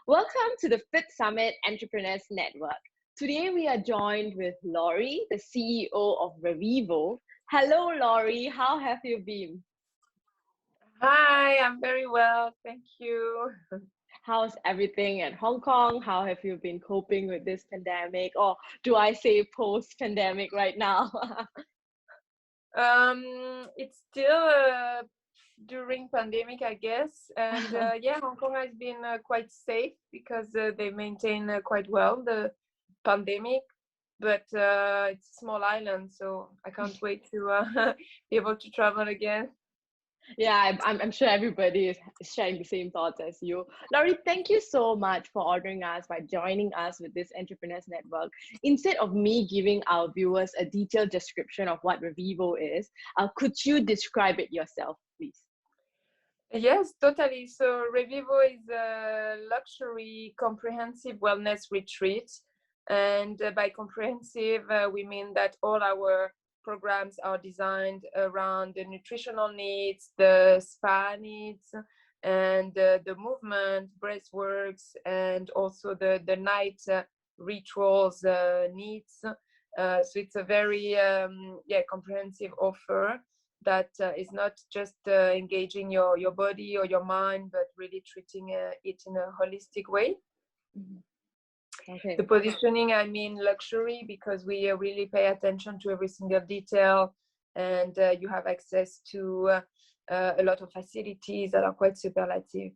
Welcome to the Fifth Summit Entrepreneurs Network. Today we are joined with Laurie, the CEO of REVÍVŌ. Hello, Laurie. How have you been? Hi, I'm very well, thank you. How's everything at Hong Kong? How have you been coping with this pandemic? Or do I say post-pandemic right now? It's still during pandemic, I guess, and yeah, Hong Kong has been quite safe because they maintain quite well the pandemic. But it's a small island, so I can't wait to be able to travel again. Yeah, I'm sure everybody is sharing the same thoughts as you. Laurie, thank you so much for ordering us by joining us with this Entrepreneurs Network. Instead of me giving our viewers a detailed description of what REVÍVŌ is, could you describe it yourself, please? Yes, totally. So REVÍVŌ is a luxury comprehensive wellness retreat. And by comprehensive, we mean that all our programs are designed around the nutritional needs, the spa needs, and the movement, breathworks, and also the night rituals needs. So it's a very comprehensive offer that is not just engaging your body or your mind, but really treating it in a holistic way. Okay. The positioning, I mean luxury, because we really pay attention to every single detail, and you have access to a lot of facilities that are quite superlative.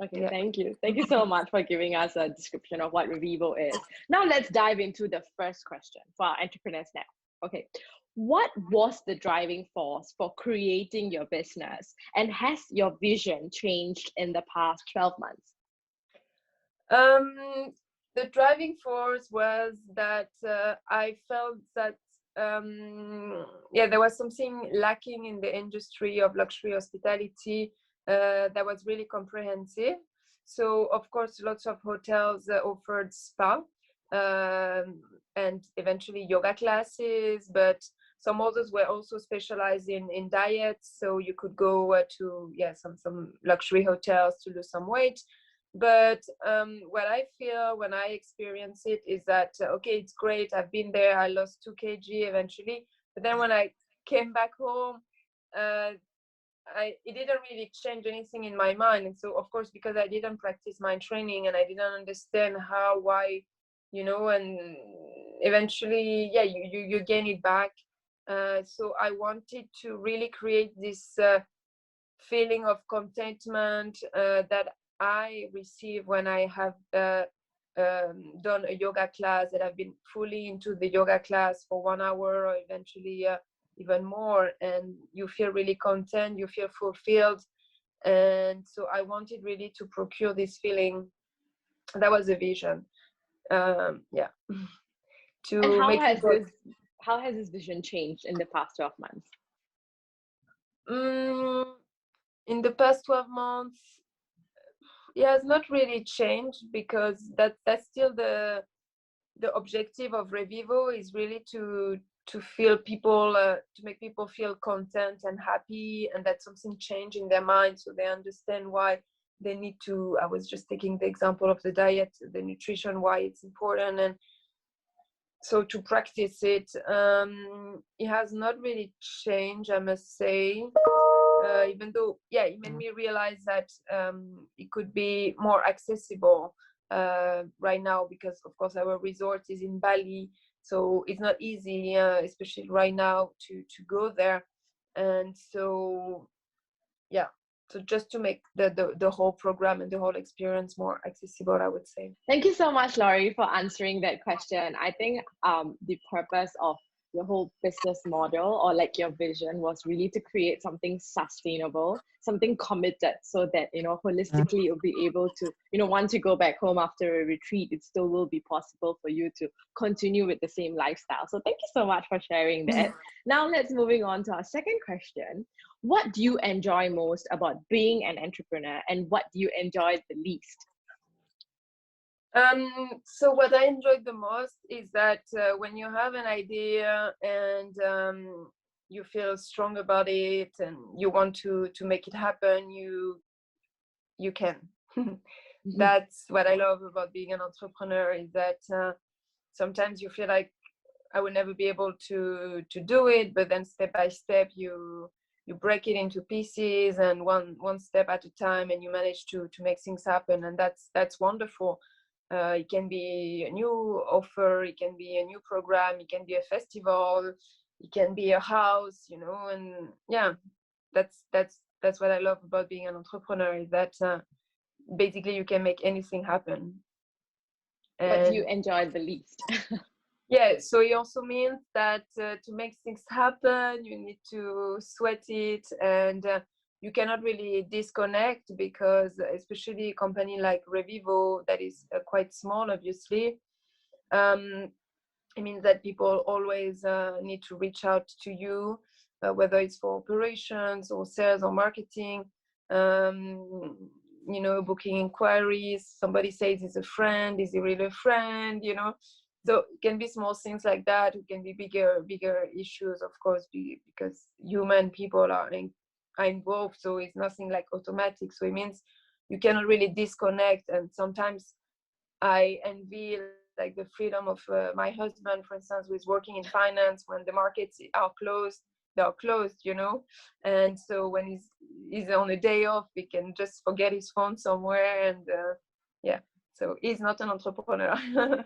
Okay, Yeah. thank you. Thank you so much for giving us a description of what REVÍVŌ is. Now let's dive into the first question for our entrepreneurs now. Okay, what was the driving force for creating your business, and has your vision changed in the past 12 months? The driving force was that I felt that there was something lacking in the industry of luxury hospitality that was really comprehensive. So of course, lots of hotels offered spa and eventually yoga classes, but some others were also specialized in diets. So you could go to some luxury hotels to lose some weight. But what I feel when I experience it is that okay, it's great, I've been there, I lost 2 kg eventually, but then when I came back home, it didn't really change anything in my mind. And so of course, because I didn't practice my training and I didn't understand how, why, and eventually you gain it back. So I wanted to really create this feeling of contentment that I receive when I have done a yoga class, that I've been fully into the yoga class for 1 hour or eventually even more, and you feel really content, you feel fulfilled. And so I wanted really to procure this feeling. That was the vision. To And make how has this vision changed in the past 12 months? In the past 12 months, it has not really changed, because that's still the objective of REVÍVŌ, is really to feel people, to make people feel content and happy, and that something change in their mind, so they understand why they need to. I was just taking the example of the diet, the nutrition, why it's important, and so to practice it. It has not really changed, I must say. Even though, it made me realize that it could be more accessible right now, because of course our resort is in Bali, so it's not easy, especially right now, to go there. And so so just to make the whole program and the whole experience more accessible, I would say. Thank you so much, Laurie, for answering that question. I think the purpose of your whole business model, or like your vision, was really to create something sustainable, something committed, so that holistically you'll be able to, once you go back home after a retreat, it still will be possible for you to continue with the same lifestyle. So thank you so much for sharing that. Now let's moving on to our second question. What do you enjoy most about being an entrepreneur, and what do you enjoy the least? So what I enjoyed the most is that when you have an idea and you feel strong about it and you want to make it happen, you can. That's what I love about being an entrepreneur, is that sometimes you feel like I will never be able to do it, but then step by step you break it into pieces, and one step at a time, and you manage to make things happen, and that's wonderful. It can be a new offer, it can be a new program, it can be a festival, it can be a house, you know. And yeah, that's what I love about being an entrepreneur, is that basically you can make anything happen. What do you enjoy the least? Yeah, so it also means that to make things happen, you need to sweat it, and you cannot really disconnect, because especially a company like REVÍVŌ, that is quite small, obviously, it means that people always need to reach out to you, whether it's for operations or sales or marketing, you know, booking inquiries. Somebody says he's a friend, is he really a friend, you know? So it can be small things like that. It can be bigger issues, of course, because human people are involved. So it's nothing like automatic. So it means you cannot really disconnect. And sometimes I envy like the freedom of my husband, for instance, who is working in finance. When the markets are closed, they are closed, you know. And so when he's on a day off, he can just forget his phone somewhere. And yeah, so he's not an entrepreneur.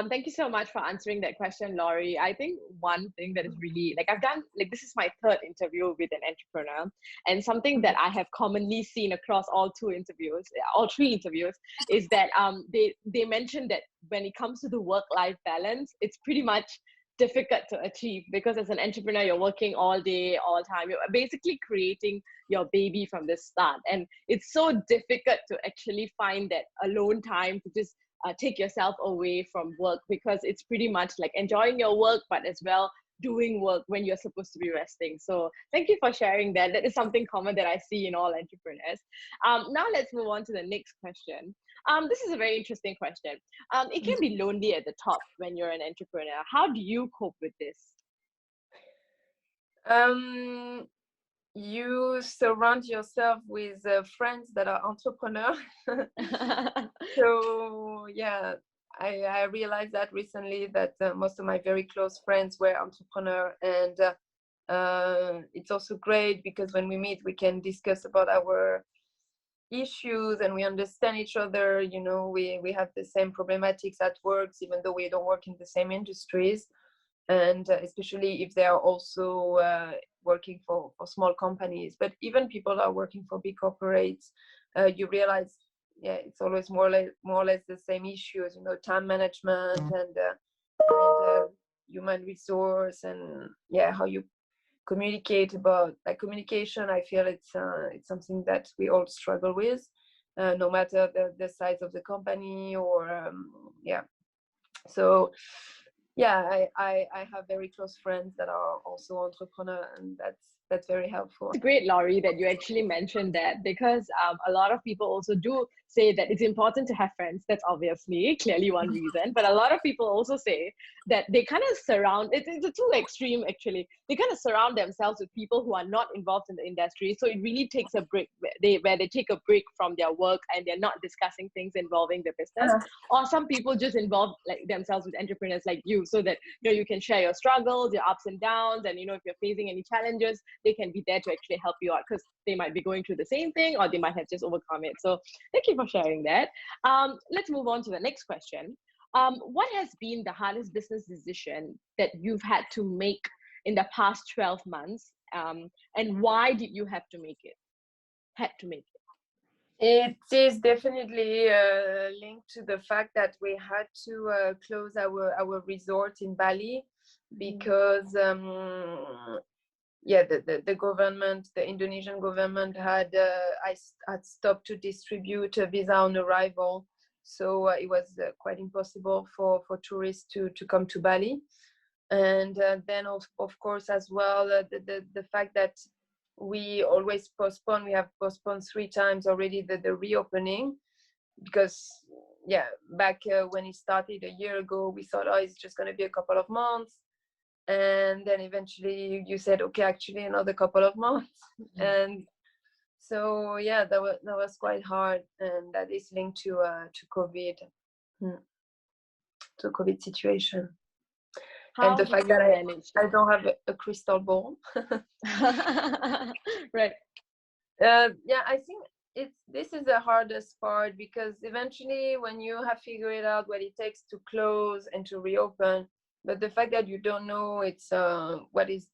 Thank you so much for answering that question, Laurie. I think one thing that is really, like, I've done, like, this is my third interview with an entrepreneur, and something that I have commonly seen across all three interviews, is that they mentioned that when it comes to the work-life balance, it's pretty much difficult to achieve, because as an entrepreneur, you're working all day, all time. You're basically creating your baby from the start, and it's so difficult to actually find that alone time to just take yourself away from work, because it's pretty much like enjoying your work, but as well doing work when you're supposed to be resting. So thank you for sharing that. That is something common that I see in all entrepreneurs. Now let's move on to the next question. This is a very interesting question. It can be lonely at the top when you're an entrepreneur. How do you cope with this? You surround yourself with friends that are entrepreneurs. So yeah, I realized that recently, that most of my very close friends were entrepreneurs, and it's also great because when we meet, we can discuss about our issues and we understand each other. You know, we have the same problematics at work, even though we don't work in the same industries. And especially if they are also working for small companies. But even people are working for big corporates, you realize, yeah, it's always more or less the same issues, you know, time management and human resource, and yeah, how you communicate. About like communication, I feel it's something that we all struggle with, no matter the size of the company, or yeah. So yeah, I have very close friends that are also entrepreneurs, and that's very helpful. It's great, Laurie, that you actually mentioned that, because a lot of people also do say that it's important to have friends. That's obviously clearly one reason, but a lot of people also say that they kind of surround, it's a two extreme actually. They kind of surround themselves with people who are not involved in the industry. So it really takes a break, where they take a break from their work and they're not discussing things involving the business. Or some people just involve like themselves with entrepreneurs like you, so that, you know, you can share your struggles, your ups and downs, and, you know, if you're facing any challenges, they can be there to actually help you out, because they might be going through the same thing, or they might have just overcome it. So thank you for sharing that. Let's move on to the next question. What has been the hardest business decision that you've had to make in the past 12 months? And why did you have to make it? It is definitely linked to the fact that we had to close our resort in Bali, because yeah, the government, the Indonesian government had stopped to distribute a visa on arrival. So it was quite impossible for tourists to come to Bali. And then of course as well, the fact that we always postpone, we have postponed 3 times already the reopening, because yeah, back when it started a year ago, we thought, oh, it's just going to be a couple of months. And then eventually you said, okay, actually another couple of months. And So yeah, that was quite hard, and that is linked to COVID, to COVID situation. How And the did fact you that manage I that? don't have a crystal ball. Right. Yeah, I think this is the hardest part, because eventually when you have figured out what it takes to close and to reopen, but the fact that you don't know, it's what is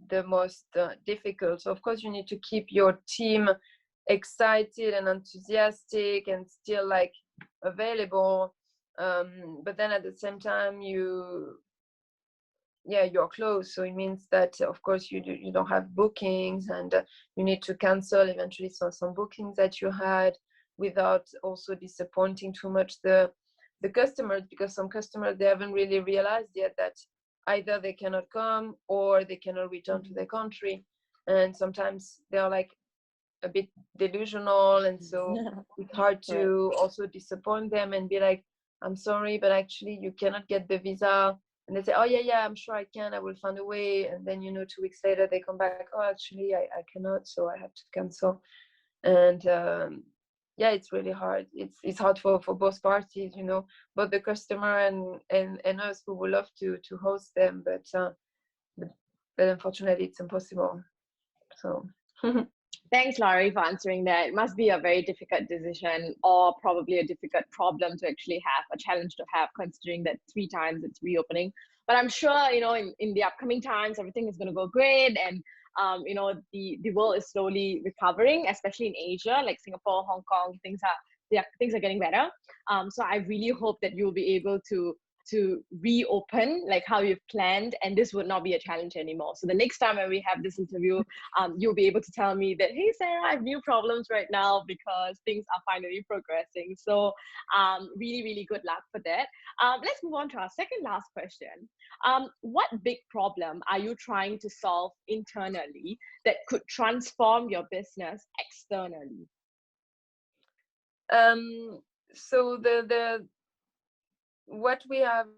the most difficult. So of course you need to keep your team excited and enthusiastic and still like available, but then at the same time you're closed, so it means that of course you don't have bookings, and you need to cancel eventually some bookings that you had, without also disappointing too much the customers, because some customers, they haven't really realized yet that either they cannot come or they cannot return to their country, and sometimes they're like a bit delusional, and so it's hard to also disappoint them and be like, I'm sorry, but actually you cannot get the visa. And they say, oh yeah, I'm sure I can, I will find a way. And then 2 weeks later they come back, oh actually I cannot, so I have to cancel. And yeah, it's really hard. It's hard for both parties, both the customer and us, who would love to host them, but unfortunately it's impossible. So Thanks, Laurie, for answering that. It must be a very difficult decision, or probably a difficult problem to actually have, a challenge to have, considering that 3 times it's reopening. But I'm sure, in the upcoming times, everything is going to go great. And, the world is slowly recovering, especially in Asia, like Singapore, Hong Kong, things are getting better. So I really hope that you'll be able to reopen like how you've planned, and this would not be a challenge anymore. So the next time when we have this interview, you'll be able to tell me that, hey Sarah, I have new problems right now because things are finally progressing. So really, really good luck for that. Let's move on to our second last question. What big problem are you trying to solve internally that could transform your business externally? So the what we have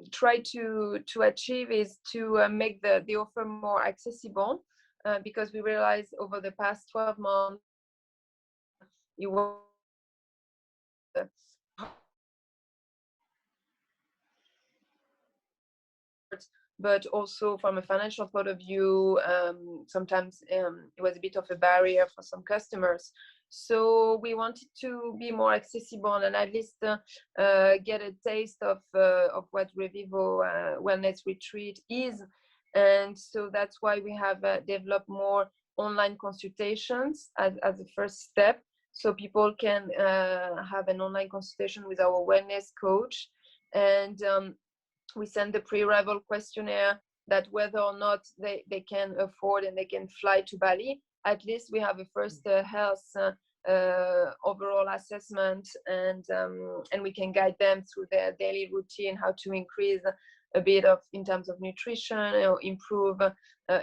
tried to achieve is to make the offer more accessible, because we realized over the past 12 months it was but also from a financial point of view, sometimes it was a bit of a barrier for some customers. So we wanted to be more accessible and at least get a taste of what REVÍVŌ Wellness Retreat is. And so that's why we have developed more online consultations as a first step. So people can have an online consultation with our wellness coach. And we send the pre-arrival questionnaire that whether or not they can afford and they can fly to Bali, at least we have a first health overall assessment, and we can guide them through their daily routine, how to increase a bit of in terms of nutrition, or improve,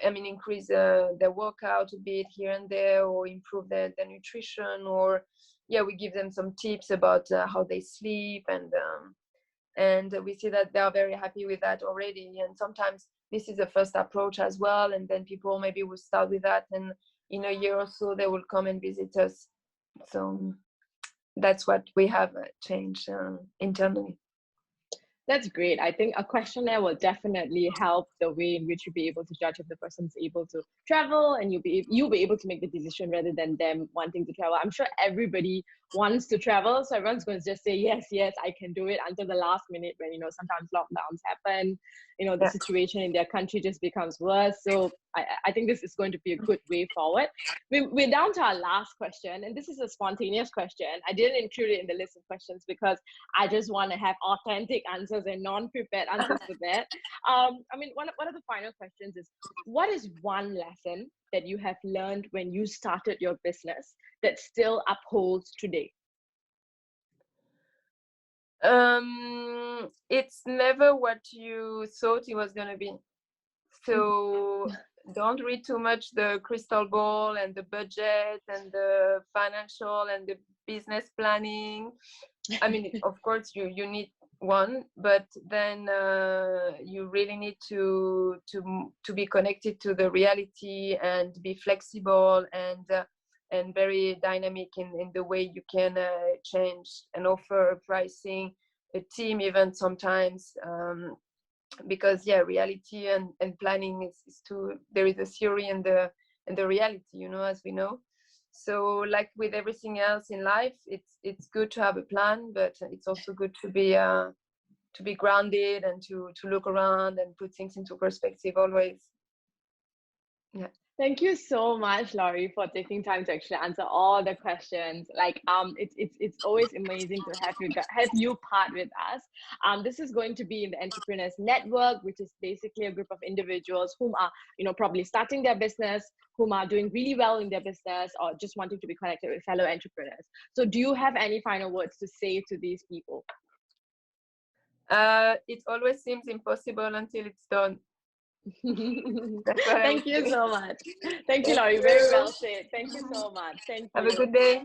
increase their workout a bit here and there, or improve their nutrition, or we give them some tips about how they sleep, and we see that they are very happy with that already. And sometimes this is the first approach as well, and then people maybe will start with that, and in a year or so they will come and visit us. So that's what we have changed internally. That's great. I think a questionnaire will definitely help the way in which you'll be able to judge if the person's able to travel, and you'll be able to make the decision rather than them wanting to travel. I'm sure everybody wants to travel, so everyone's going to just say yes, I can do it, until the last minute when sometimes lockdowns happen, the situation in their country just becomes worse. So I think this is going to be a good way forward. We're down to our last question, and this is a spontaneous question. I didn't include it in the list of questions because I just want to have authentic answers and non-prepared answers to that. One of the final questions is, what is one lesson that you have learned when you started your business that still upholds today? It's never what you thought it was going to be. So don't read too much the crystal ball and the budget and the financial and the business planning. Of course you need one, but then you really need to be connected to the reality and be flexible, and and very dynamic in the way you can change and offer pricing, a team even sometimes, because reality and planning is there is a theory and the reality, as we know. So like with everything else in life, it's good to have a plan, but it's also good to be grounded and to look around and put things into perspective always. Yeah. Thank you so much, Laurie, for taking time to actually answer all the questions. Like, it's always amazing to have you part with us. This is going to be in the Entrepreneurs Network, which is basically a group of individuals whom are, probably starting their business, whom are doing really well in their business, or just wanting to be connected with fellow entrepreneurs. So, do you have any final words to say to these people? It always seems impossible until it's done. Thank you so much. Thank you, Laurie. Very well said. Thank you so much. Thank you. Have a good day.